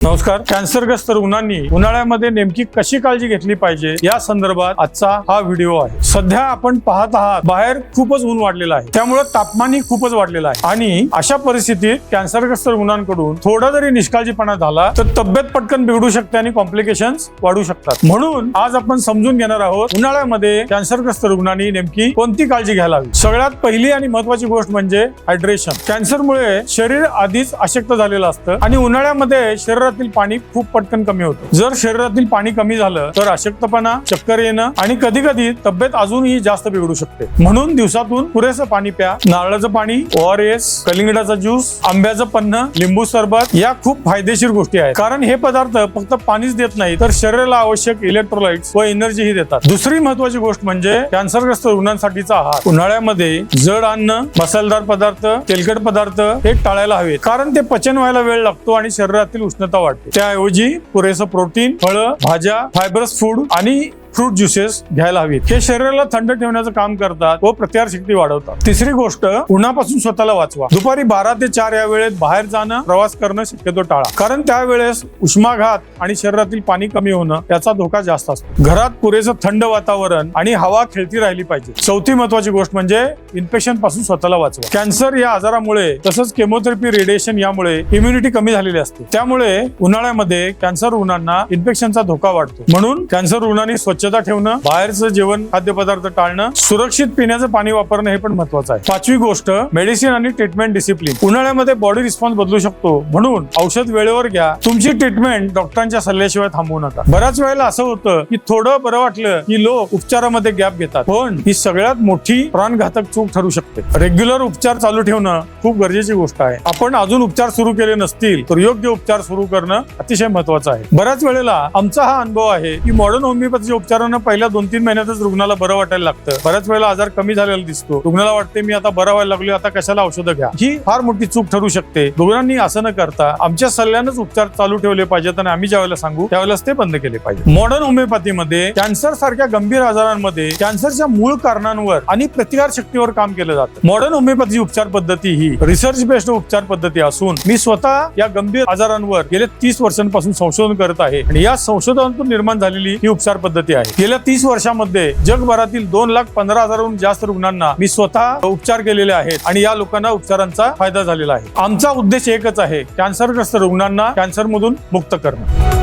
नमस्कार. कॅन्सरग्रस्त रुग्णांनी उन्हाळ्यामध्ये नेमकी कशी काळजी घेतली पाहिजे या संदर्भात आजचा हा व्हिडिओ आहे. सध्या आपण पाहत आहात बाहेर खूपच ऊन वाढलेलं आहे, त्यामुळे तापमानही खूपच वाढलेलं आहे आणि अशा परिस्थितीत कॅन्सरग्रस्त रुग्णांकडून थोडा जरी निष्काळजीपणा झाला तर तब्येत पटकन बिघडू शकते आणि कॉम्प्लिकेशन्स वाढू शकतात. म्हणून आज आपण समजून घेणार आहोत उन्हाळ्यामध्ये कॅन्सरग्रस्त रुग्णांनी नेमकी कोणती काळजी घ्यायला हवी. सगळ्यात पहिली आणि महत्वाची गोष्ट म्हणजे हायड्रेशन. कॅन्सरमुळे शरीर आधीच अशक्त झालेलं असतं आणि उन्हाळ्यामध्ये शरीरातील पाणी खूप पटकन कमी होतं. जर शरीरातील पाणी कमी झालं तर अशक्तपणा, चक्कर येणं आणि कधी कधी तब्येत अजूनही जास्त बिघडू शकते. म्हणून दिवसातून पुरेसं पाणी प्या. नारळाचं पाणी, ORS, कलिंगडाचा ज्यूस, आंब्याचं पन्ह, लिंबू सरबत या खूप फायदेशीर गोष्टी आहेत. कारण हे पदार्थ फक्त पाणीच देत नाही तर शरीराला आवश्यक इलेक्ट्रोलाइट्स व एनर्जीही देतात. दुसरी महत्वाची गोष्ट म्हणजे कॅन्सरग्रस्त रुग्णांसाठीचा आहार. उन्हाळ्यामध्ये जड अन्न, मसालेदार पदार्थ, तेलकट पदार्थ हे टाळायला हवेत, कारण ते पचन व्हायला वेळ लागतो आणि शरीरातील उष्णता वाढते. त्याऐवजी पुरेसं प्रोटीन, फळं, भाज्या, फायबरस फूड आणि फ्रूट ज्युसेस घ्यायला हवीत. हे शरीराला थंड ठेवण्याचं काम करतात व प्रतिकारशक्ती वाढवतात. तिसरी गोष्ट, उन्हापासून स्वतःला वाचवा. दुपारी 12 ते 4 या वेळेत बाहेर जाणं, प्रवास करणं शक्यतो टाळा, कारण त्यावेळेस उष्माघात आणि शरीरातील पाणी कमी होणं याचा धोका जास्त असतो. घरात पुरेसं थंड वातावरण आणि हवा खेळती राहिली पाहिजे. चौथी महत्वाची गोष्ट म्हणजे इन्फेक्शन पासून स्वतःला वाचवा. कॅन्सर या आजारामुळे तसंच केमोथेरपी, रेडिएशन यामुळे इम्युनिटी कमी झालेली असते. त्यामुळे उन्हाळ्यामध्ये कॅन्सर रुग्णांना इन्फेक्शनचा धोका वाढतो. म्हणून कॅन्सर रुग्णांनी स्वच्छता ठेवणं, बाहेरचं जेवण, खाद्यपदार्थ टाळणं, सुरक्षित पिण्याचं पाणी वापरणं हे पण महत्वाचं आहे. पाचवी गोष्ट, मेडिसिन आणि ट्रीटमेंट डिसिप्लिन. उन्हाळ्यामध्ये बॉडी रिस्पॉन्स बदलू शकतो, म्हणून औषध वेळेवर घ्या. तुमची ट्रीटमेंट डॉक्टरांच्या सल्ल्याशिवाय थांबवू नका. बऱ्याच वेळेला असं होतं की थोडं बरं वाटलं की लोक उपचारामध्ये गॅप घेतात, पण ही सगळ्यात मोठी प्राणघातक चूक ठरू शकते. रेग्युलर उपचार चालू ठेवणं खूप गरजेची गोष्ट आहे. आपण अजून उपचार सुरू केले नसतील तर योग्य उपचार सुरू करणं अतिशय महत्वाचं आहे. बऱ्याच वेळेला आमचा हा अनुभव आहे की मॉडर्न होमिओपॅथीच्या उपचारांना पहिल्या 2-3 महिन्यातच रुग्णाला बरं वाटायला लागतं. बऱ्याच वेळेला आजार कमी झालेला दिसतो. रुग्णाला वाटते मी आता बरं व्हायला लागलो, आता कशाला औषधं घ्या. ही फार मोठी चूक ठरू शकते. रुग्णांनी असं न करता आमच्या सल्ल्यानंच उपचार चालू ठेवले पाहिजेत आणि आम्ही ज्यावेळेला सांगू त्यावेळेस ते बंद केले पाहिजे. मॉडर्न होमिओपॅथीमध्ये कॅन्सर सारख्या गंभीर आजारांमध्ये कॅन्सरच्या मूळ कारणांवर आणि प्रतिकार शक्तीवर काम केलं जातं. मॉडर्न होमिओपॅथी उपचार पद्धती ही रिसर्च बेस्ड उपचार पद्धती असून मी स्वतः या गंभीर आजारांवर गेल्या 30 वर्षांपासून संशोधन करत आहे आणि या संशोधनातून निर्माण झालेली ही उपचार पद्धती आहे. गेल्या 30 वर्षांमध्ये जगभरातील 2,15,000हून जास्त रुग्णांना मी स्वतः उपचार केलेले आहेत आणि या लोकांना उपचारांचा फायदा झालेला आहे. आमचा उद्देश एकच आहे, कॅन्सरग्रस्त रुग्णांना कॅन्सरमधून मुक्त करणं.